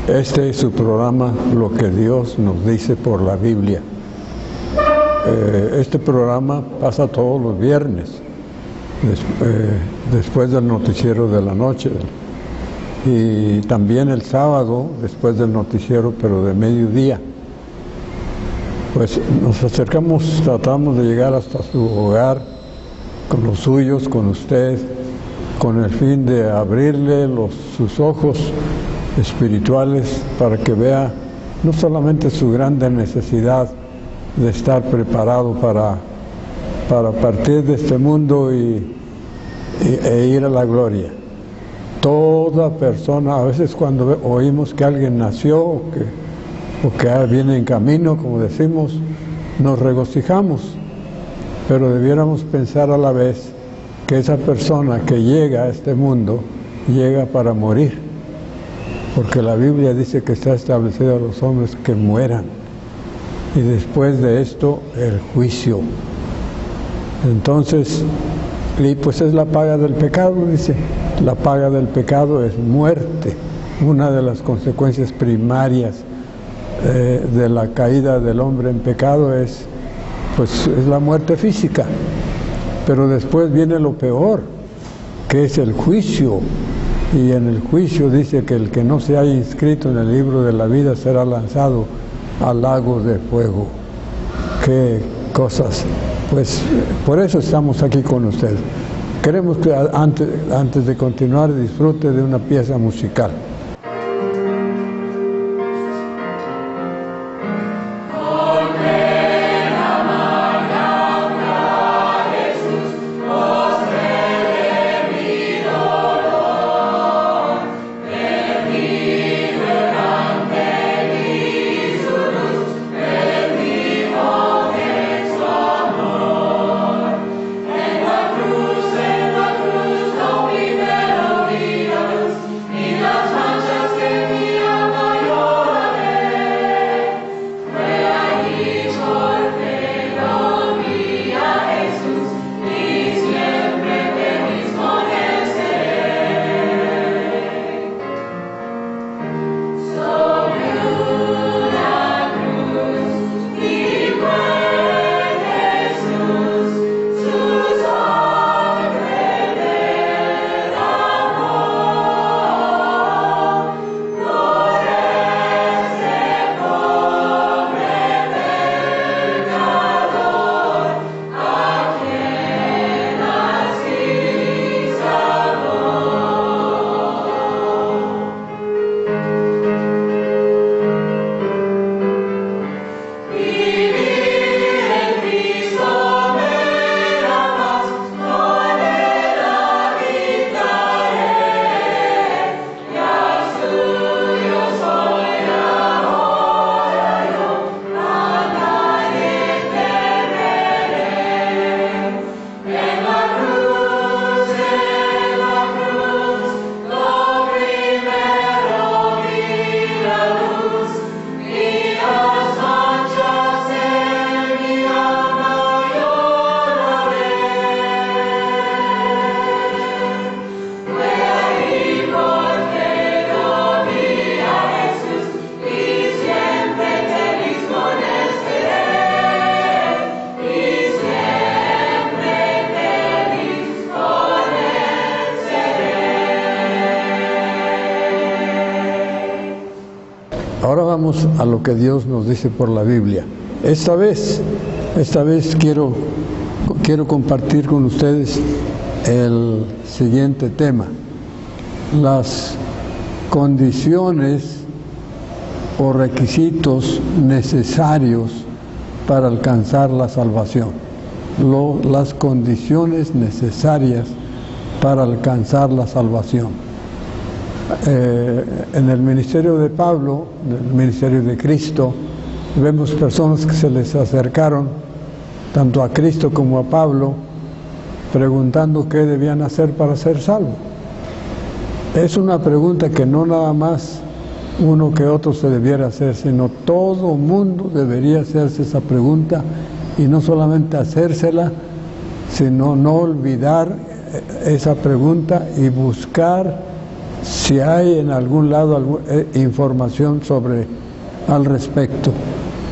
Este es su programa, Lo que Dios nos dice por la Biblia. Este programa pasa todos los viernes, después del noticiero de la noche, y también el sábado, después del noticiero, pero de mediodía. Pues nos acercamos, tratamos de llegar hasta su hogar, con los suyos, con usted, con el fin de abrirle sus ojos espirituales para que vea no solamente su grande necesidad de estar preparado para partir de este mundo e ir a la gloria. Toda persona, a veces cuando oímos que alguien nació o que viene en camino, como decimos, nos regocijamos, pero debiéramos pensar a la vez que esa persona que llega a este mundo llega para morir, porque la Biblia dice que está establecido a los hombres que mueran, y después de esto el juicio. Entonces, y pues es la paga del pecado, dice. La paga del pecado es muerte. Una de las consecuencias primarias de la caída del hombre en pecado es la muerte física. Pero después viene lo peor, que es el juicio. Y en el juicio dice que el que no se haya inscrito en el libro de la vida será lanzado al lago de fuego. Qué cosas. Pues por eso estamos aquí con usted. Queremos que antes de continuar disfrute de una pieza musical. Ahora vamos a lo que Dios nos dice por la Biblia. Esta vez quiero compartir con ustedes el siguiente tema: las condiciones o requisitos necesarios para alcanzar la salvación. Las condiciones necesarias para alcanzar la salvación. En el ministerio de Pablo, en el ministerio de Cristo, vemos personas que se les acercaron tanto a Cristo como a Pablo preguntando qué debían hacer para ser salvos. Es una pregunta que no nada más uno que otro se debiera hacer, sino todo mundo debería hacerse esa pregunta, y no solamente hacérsela, sino no olvidar esa pregunta y buscar si hay en algún lado información al respecto.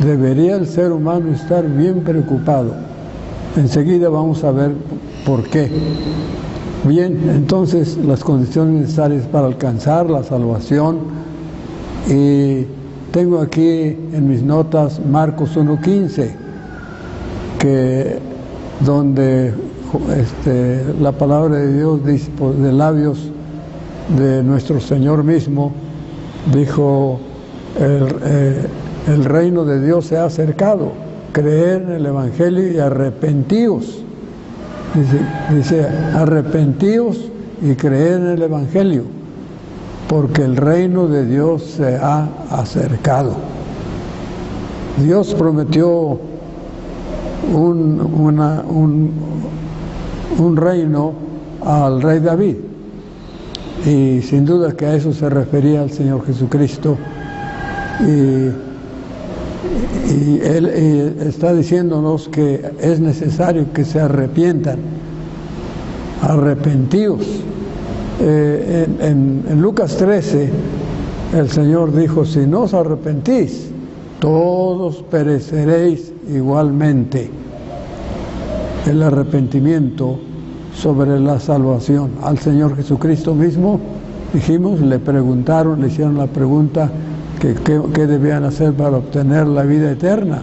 Debería el ser humano estar bien preocupado. Enseguida vamos a ver por qué. Bien, entonces las condiciones necesarias para alcanzar la salvación, y tengo aquí en mis notas Marcos 1:15, donde la palabra de Dios dice, de labios de nuestro Señor mismo, dijo: el reino de Dios se ha acercado, creer en el Evangelio y arrepentíos. Dice, arrepentíos y creer en el Evangelio, porque el reino de Dios se ha acercado. Dios prometió un reino al rey David, y sin duda que a eso se refería el Señor Jesucristo, y Él está diciéndonos que es necesario que se arrepientan. Arrepentíos. En Lucas 13 el Señor dijo: si no os arrepentís, todos pereceréis igualmente. El arrepentimiento sobre la salvación. Al Señor Jesucristo mismo, dijimos, le hicieron la pregunta qué debían hacer para obtener la vida eterna.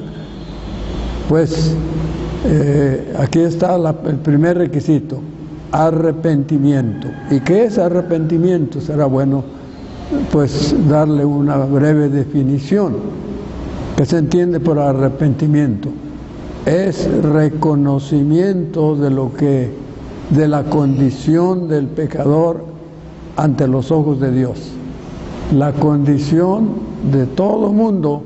Pues aquí está el primer requisito: arrepentimiento. ¿Y qué es arrepentimiento? Será bueno pues darle una breve definición. ¿Qué se entiende por arrepentimiento? Es reconocimiento de la condición del pecador ante los ojos de Dios. La condición de todo mundo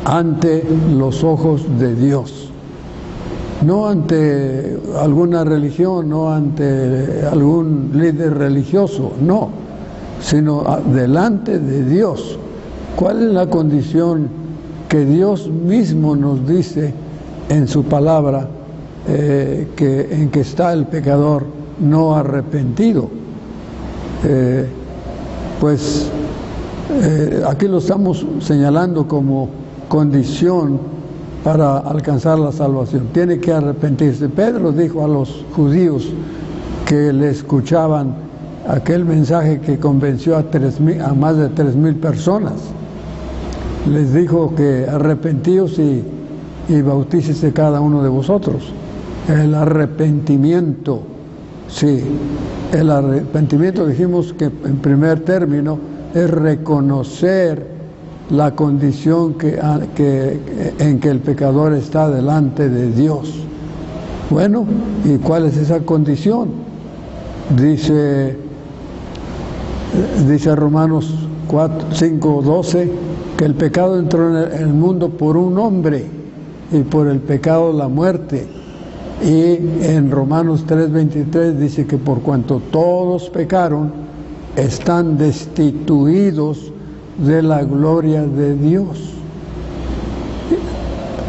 ante los ojos de Dios. No ante alguna religión, no ante algún líder religioso, no, sino delante de Dios. ¿Cuál es la condición que Dios mismo nos dice en su palabra en que está el pecador no arrepentido? Aquí lo estamos señalando como condición para alcanzar la salvación. Tiene que arrepentirse. Pedro dijo a los judíos que le escuchaban aquel mensaje que convenció a más de 3,000 personas. Les dijo que arrepentíos y bautícese cada uno de vosotros. El arrepentimiento, sí, el arrepentimiento, dijimos que en primer término es reconocer la condición en que el pecador está delante de Dios. Bueno, ¿y cuál es esa condición? Dice Romanos 5:12 que el pecado entró en el mundo por un hombre, y por el pecado la muerte. Y en Romanos 3:23 dice que por cuanto todos pecaron, están destituidos de la gloria de Dios.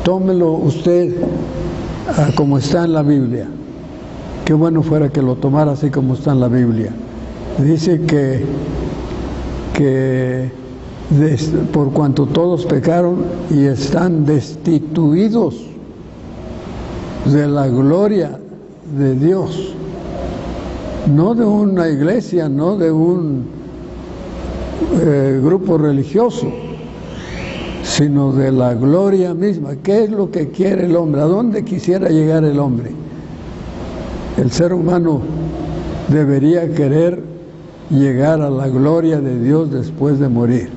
Tómelo usted como está en la Biblia. Qué bueno fuera que lo tomara así como está en la Biblia. Dice que por cuanto todos pecaron y están destituidos de la gloria de Dios. No de una iglesia, no de un grupo religioso, sino de la gloria misma. ¿Qué es lo que quiere el hombre? ¿A dónde quisiera llegar el hombre? El ser humano debería querer llegar a la gloria de Dios después de morir.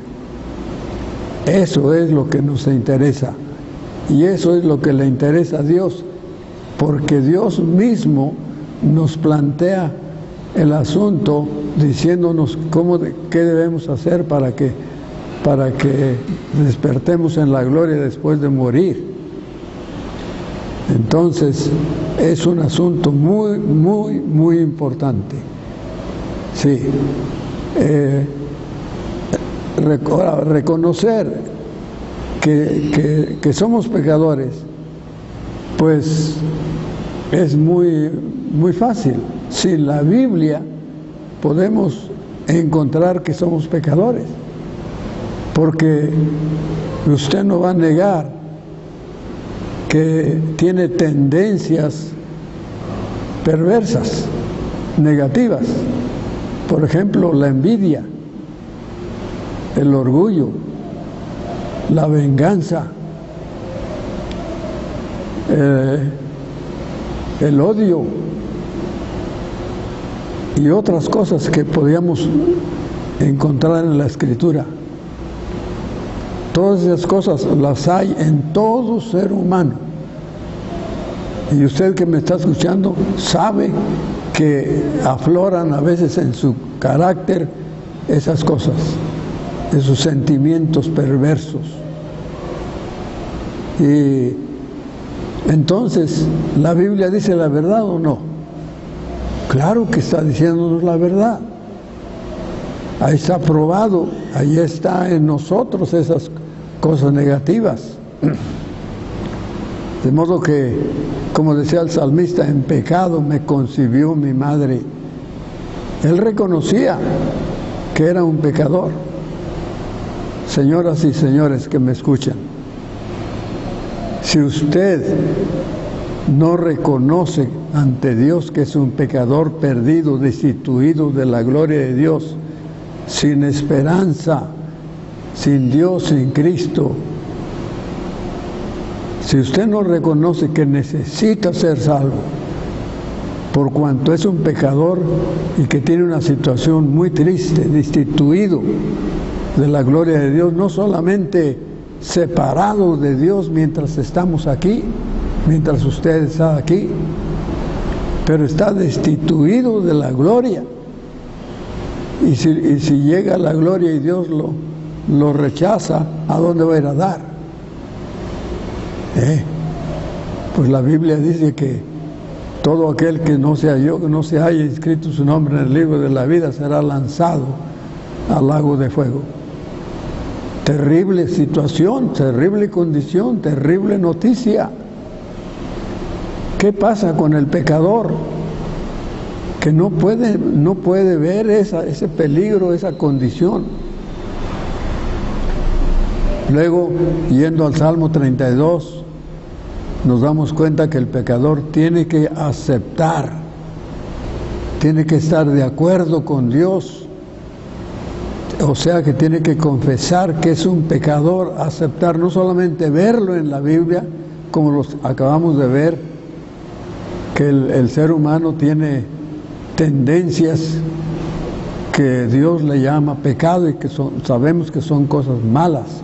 Eso es lo que nos interesa, y eso es lo que le interesa a Dios, porque Dios mismo nos plantea el asunto diciéndonos qué debemos hacer para que despertemos en la gloria después de morir. Entonces es un asunto muy, muy, muy importante. Sí. Reconocer que somos pecadores, pues es muy, muy fácil. Si la Biblia podemos encontrar que somos pecadores, porque usted no va a negar que tiene tendencias perversas, negativas. Por ejemplo, la envidia, el orgullo, la venganza, el odio y otras cosas que podíamos encontrar en la Escritura. Todas esas cosas las hay en todo ser humano. Y usted que me está escuchando sabe que afloran a veces en su carácter esas cosas, esos sentimientos perversos. Y entonces, ¿la Biblia dice la verdad o no? Claro que está diciéndonos la verdad. Ahí está probado, ahí está en nosotros esas cosas negativas. De modo que, como decía el salmista, en pecado me concibió mi madre. Él reconocía que era un pecador. Señoras y señores que me escuchan, si usted no reconoce ante Dios que es un pecador perdido, destituido de la gloria de Dios, sin esperanza, sin Dios, sin Cristo, si usted no reconoce que necesita ser salvo, por cuanto es un pecador y que tiene una situación muy triste, destituido de la gloria de Dios, no solamente separado de Dios mientras estamos aquí, mientras usted está aquí, pero está destituido de la gloria. Y si llega la gloria y Dios lo rechaza, ¿a dónde va a ir a dar? Pues la Biblia dice que todo aquel que no se haya inscrito su nombre en el libro de la vida será lanzado al lago de fuego. Terrible situación, terrible condición, terrible noticia. ¿Qué pasa con el pecador? Que no puede ver ese peligro, esa condición. Luego, yendo al Salmo 32, nos damos cuenta que el pecador tiene que aceptar, tiene que estar de acuerdo con Dios, o sea que tiene que confesar que es un pecador, aceptar, no solamente verlo en la Biblia, como los acabamos de ver, que el ser humano tiene tendencias que Dios le llama pecado y que sabemos que son cosas malas.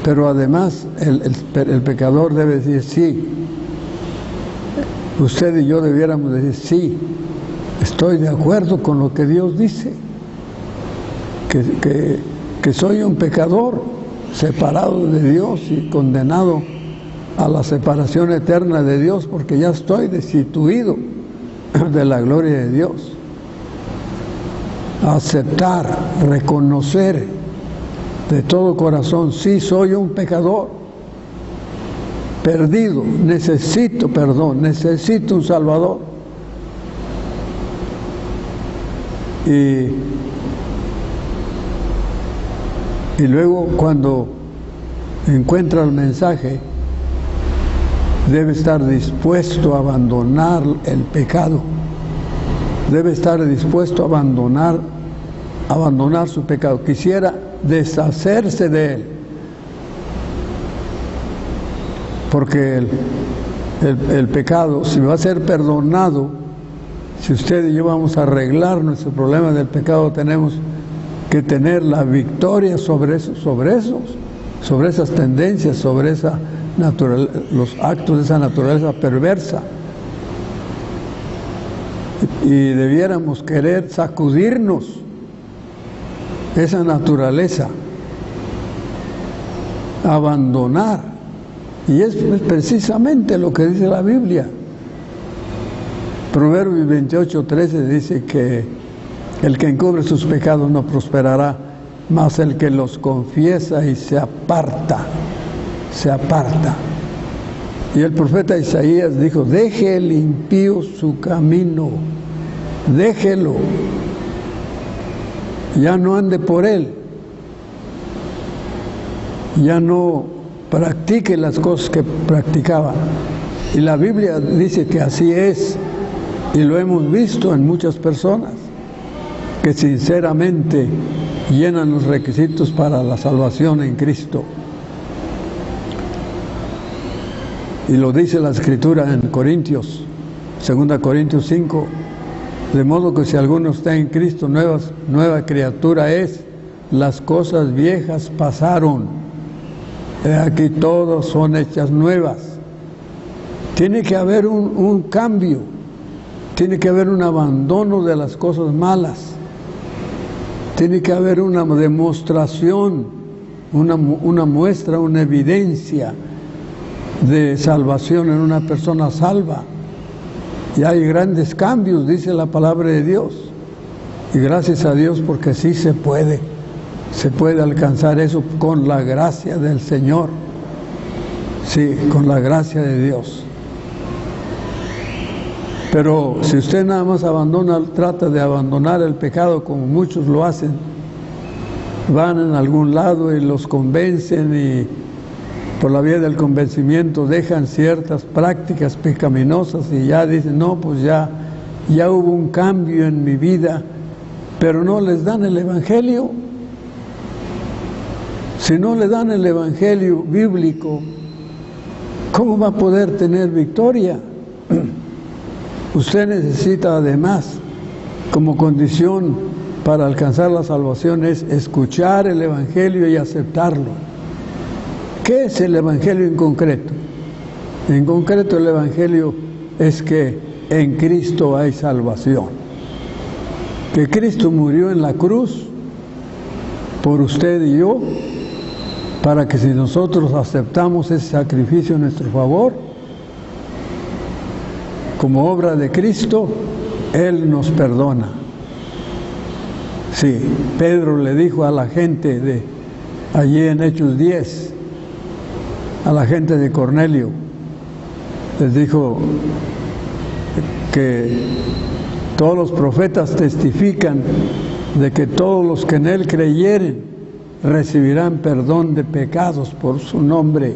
Pero además el pecador debe decir sí. Usted y yo debiéramos decir sí, estoy de acuerdo con lo que Dios dice, que soy un pecador separado de Dios y condenado a la separación eterna de Dios porque ya estoy destituido de la gloria de Dios. Aceptar, reconocer de todo corazón, sí, soy un pecador perdido, necesito perdón, necesito un Salvador. Y luego cuando encuentra el mensaje, debe estar dispuesto a abandonar el pecado, debe estar dispuesto a abandonar su pecado. Quisiera deshacerse de él, porque el pecado, si va a ser perdonado, si usted y yo vamos a arreglar nuestro problema del pecado, tenemos que tener la victoria sobre esas tendencias, sobre los actos de esa naturaleza perversa. Y debiéramos querer sacudirnos esa naturaleza, abandonar. Y es precisamente lo que dice la Biblia. Proverbios 28:13 dice que el que encubre sus pecados no prosperará, mas el que los confiesa y se aparta. Y el profeta Isaías dijo: deje el impío su camino déjelo, ya no ande por él, ya no practique las cosas que practicaba. Y la Biblia dice que así es, y lo hemos visto en muchas personas que sinceramente llenan los requisitos para la salvación en Cristo. Y lo dice la Escritura en Corintios, 2 Corintios 5, de modo que si alguno está en Cristo, nueva criatura es, las cosas viejas pasaron, aquí todas son hechas nuevas. Tiene que haber un cambio, tiene que haber un abandono de las cosas malas, tiene que haber una demostración, una muestra, una evidencia de salvación en una persona salva. Y hay grandes cambios, dice la palabra de Dios. Y gracias a Dios, porque sí se puede alcanzar eso con la gracia del Señor. Sí, con la gracia de Dios. Pero si usted nada más trata de abandonar el pecado como muchos lo hacen, van en algún lado y los convencen y por la vía del convencimiento dejan ciertas prácticas pecaminosas y ya dicen, no, pues ya hubo un cambio en mi vida, pero no les dan el Evangelio. Si no le dan el Evangelio bíblico, ¿cómo va a poder tener victoria? Usted necesita además, como condición para alcanzar la salvación, es escuchar el Evangelio y aceptarlo. ¿Qué es el Evangelio en concreto? En concreto, el Evangelio es que en Cristo hay salvación. Que Cristo murió en la cruz por usted y yo, para que si nosotros aceptamos ese sacrificio en nuestro favor, como obra de Cristo, Él nos perdona. Sí, Pedro le dijo a la gente de allí en Hechos 10, a la gente de Cornelio, les dijo que todos los profetas testifican de que todos los que en Él creyeren recibirán perdón de pecados por su nombre.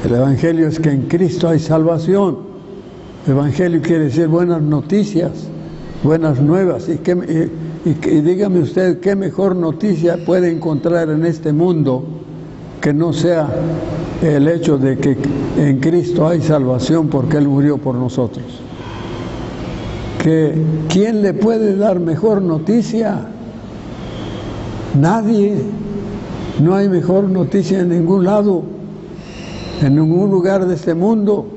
El Evangelio es que en Cristo hay salvación. El Evangelio quiere decir buenas noticias, buenas nuevas. Y dígame usted, ¿qué mejor noticia puede encontrar en este mundo que no sea el hecho de que en Cristo hay salvación porque Él murió por nosotros? ¿Quién le puede dar mejor noticia? Nadie. No hay mejor noticia en ningún lado, en ningún lugar de este mundo.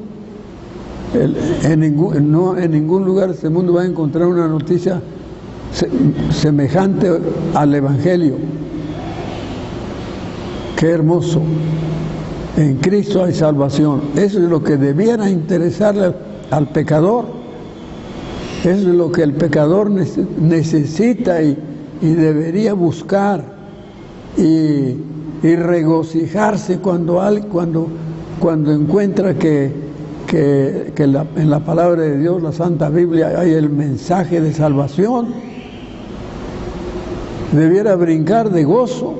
En ningún lugar de este mundo va a encontrar una noticia semejante al Evangelio. Qué hermoso. En Cristo hay salvación. Eso es lo que debiera interesarle al pecador. Eso es lo que el pecador necesita y debería buscar y regocijarse cuando encuentra que en la palabra de Dios, la Santa Biblia, hay el mensaje de salvación. Debiera brincar de gozo,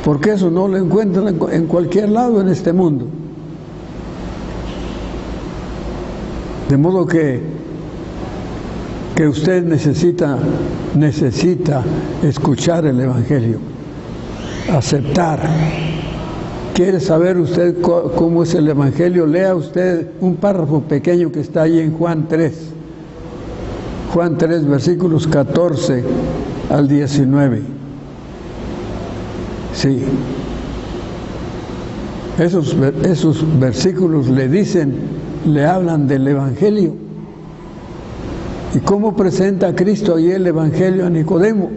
porque eso no lo encuentran en cualquier lado en este mundo. De modo que usted necesita escuchar el Evangelio, aceptar. ¿Quiere saber usted cómo es el Evangelio? Lea usted un párrafo pequeño que está ahí en Juan 3. Juan 3, versículos 14 al 19. Sí. Esos versículos le hablan del Evangelio. ¿Y cómo presenta a Cristo ahí el Evangelio a Nicodemo?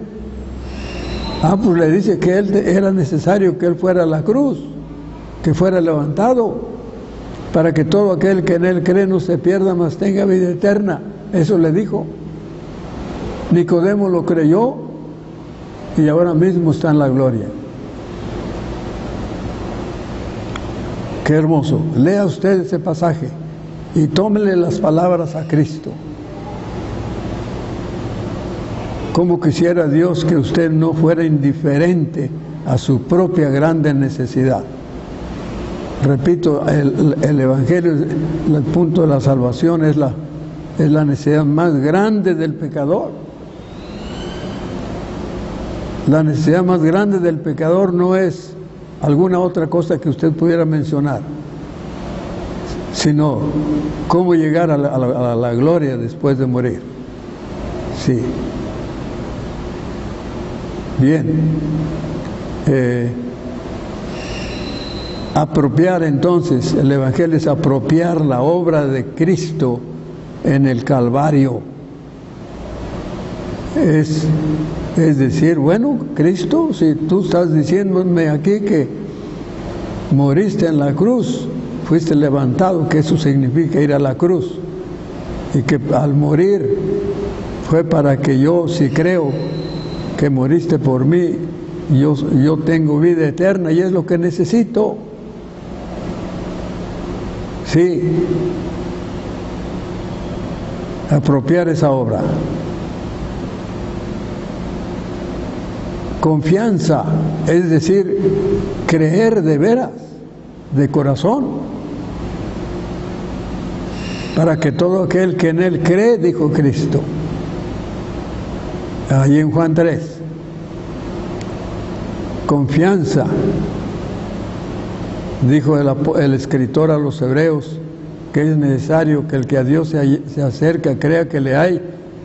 Pues le dice que era necesario que Él fuera a la cruz, que fuera levantado, para que todo aquel que en Él cree no se pierda, mas tenga vida eterna. Eso le dijo. Nicodemo lo creyó y ahora mismo está en la gloria. Qué hermoso. Lea usted ese pasaje y tómele las palabras a Cristo. Cómo quisiera Dios que usted no fuera indiferente a su propia grande necesidad. Repito, el Evangelio, el punto de la salvación es la necesidad más grande del pecador. La necesidad más grande del pecador no es alguna otra cosa que usted pudiera mencionar, sino cómo llegar a la gloria después de morir. Sí. Bien. Apropiar entonces, el Evangelio es apropiar la obra de Cristo en el Calvario. Es decir, bueno, Cristo, si tú estás diciéndome aquí que moriste en la cruz, fuiste levantado, que eso significa ir a la cruz, y que al morir fue para que yo, si creo que moriste por mí, yo tengo vida eterna y es lo que necesito. Sí, apropiar esa obra. Confianza, es decir, creer de veras, de corazón, para que todo aquel que en Él cree, dijo Cristo, allí en Juan 3, confianza, dijo el escritor a los hebreos, que es necesario que el que a Dios se acerca crea que le hay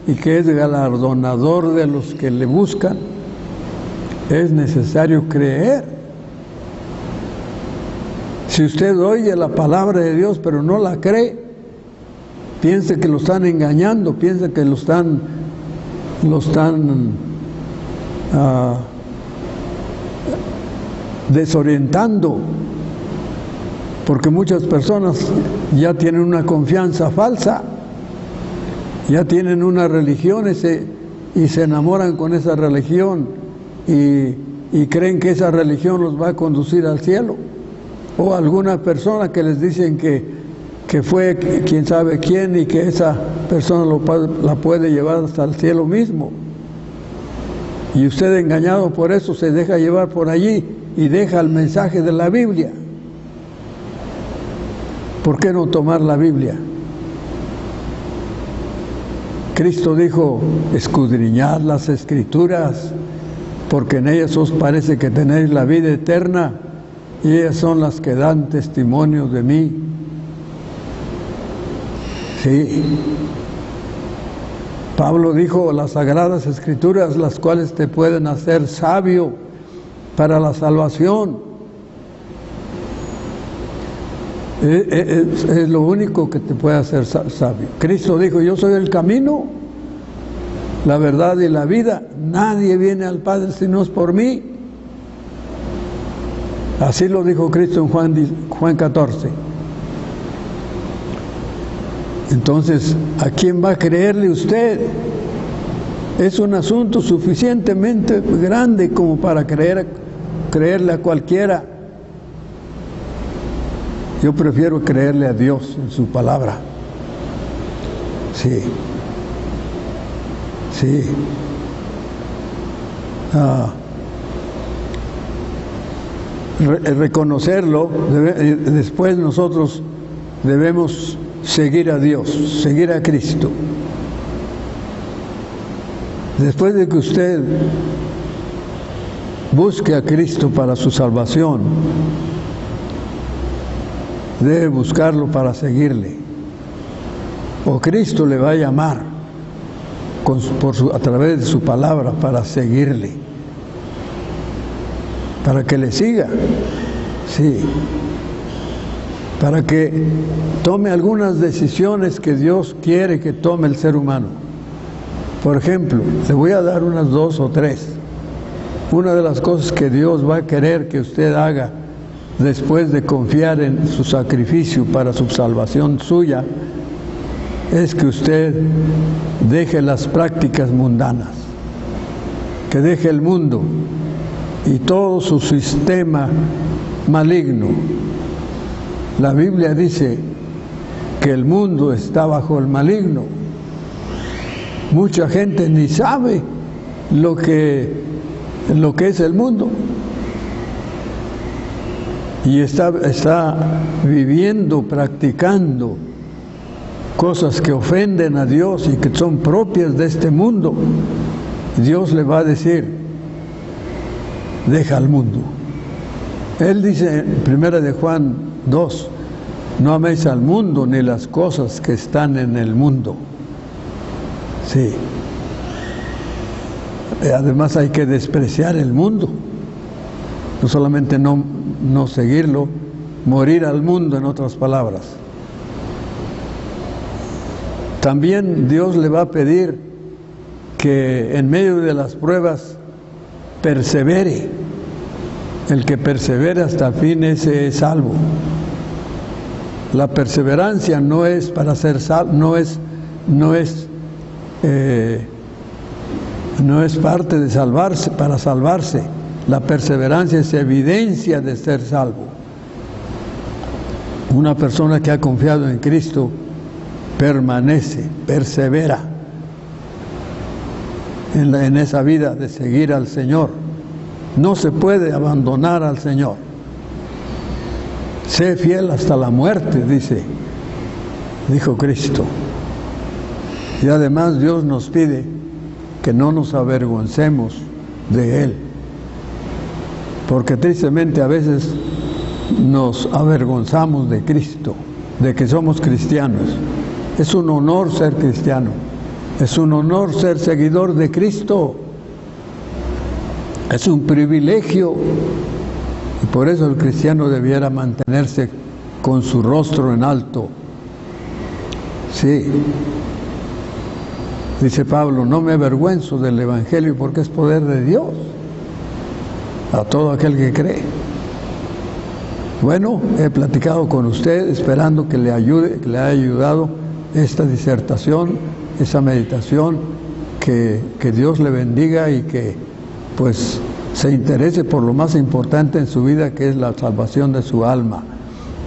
y que es galardonador de los que le buscan. Es necesario creer. Si usted oye la palabra de Dios pero no la cree, piensa que lo están engañando, piensa que lo están desorientando, porque muchas personas ya tienen una confianza falsa, ya tienen una religión y se enamoran con esa religión y creen que esa religión los va a conducir al cielo, o alguna persona que les dicen que fue quién sabe quién y que esa persona la puede llevar hasta el cielo mismo, y usted, engañado por eso, se deja llevar por allí y deja el mensaje de la Biblia. ¿Por qué no tomar la Biblia? Cristo dijo, escudriñad las Escrituras, porque en ellas os parece que tenéis la vida eterna, y ellas son las que dan testimonio de mí. Sí. Pablo dijo, las Sagradas Escrituras, las cuales te pueden hacer sabio para la salvación. Es lo único que te puede hacer sabio. Cristo dijo, yo soy el camino, la verdad y la vida. Nadie viene al Padre si no es por mí. Así lo dijo Cristo en Juan 14. Entonces, ¿a quién va a creerle usted? Es un asunto suficientemente grande como para creerle a cualquiera. Yo prefiero creerle a Dios en su palabra. Sí. Sí. Reconocerlo, después nosotros debemos seguir a Dios, seguir a Cristo. Después de que usted busque a Cristo para su salvación, debe buscarlo para seguirle, o Cristo le va a llamar a través de su palabra para seguirle, para que le siga, sí, para que tome algunas decisiones que Dios quiere que tome el ser humano. Por ejemplo, le voy a dar unas 2 o 3. Una de las cosas que Dios va a querer que usted haga después de confiar en su sacrificio para su salvación suya, es que usted deje las prácticas mundanas, que deje el mundo y todo su sistema maligno. La Biblia dice que el mundo está bajo el maligno. Mucha gente ni sabe lo que es el mundo. Y está viviendo, practicando cosas que ofenden a Dios y que son propias de este mundo. Dios le va a decir, deja al mundo. Él dice en 1 de Juan 2, no améis al mundo ni las cosas que están en el mundo. Sí. Además hay que despreciar el mundo. No solamente no seguirlo, morir al mundo, en otras palabras. También Dios le va a pedir que en medio de las pruebas persevere. El que persevera hasta el fin, ese es salvo. La perseverancia no es para ser salvo, no es parte de salvarse, para salvarse. La perseverancia es evidencia de ser salvo. Una persona que ha confiado en Cristo permanece, persevera en esa vida de seguir al Señor. No se puede abandonar al Señor. Sé fiel hasta la muerte, dijo Cristo. Y además Dios nos pide que no nos avergoncemos de Él. Porque tristemente a veces nos avergonzamos de Cristo, de que somos cristianos. Es un honor ser cristiano. Es un honor ser seguidor de Cristo. Es un privilegio. Y por eso el cristiano debiera mantenerse con su rostro en alto. Sí. Dice Pablo, no me avergüenzo del Evangelio porque es poder de Dios a todo aquel que cree. Bueno, he platicado con usted esperando que le ayude, que le haya ayudado esta disertación, esa meditación, que Dios le bendiga y que pues se interese por lo más importante en su vida, que es la salvación de su alma.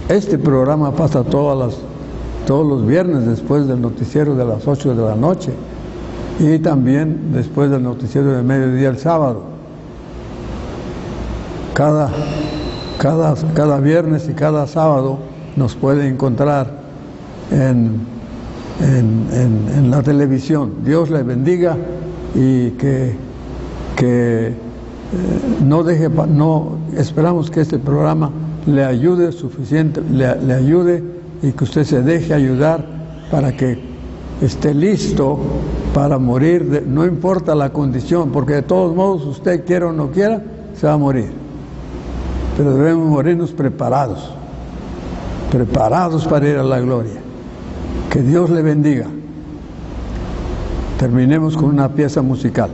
Este programa pasa todos los viernes después del noticiero de las 8 de la noche y también después del noticiero de mediodía el sábado. Cada viernes y cada sábado nos puede encontrar en la televisión. Dios le bendiga y esperamos que este programa le ayude le ayude y que usted se deje ayudar para que esté listo para morir, no importa la condición, porque de todos modos usted quiera o no quiera, se va a morir. Pero debemos morirnos preparados para ir a la gloria. Que Dios le bendiga. Terminemos con una pieza musical.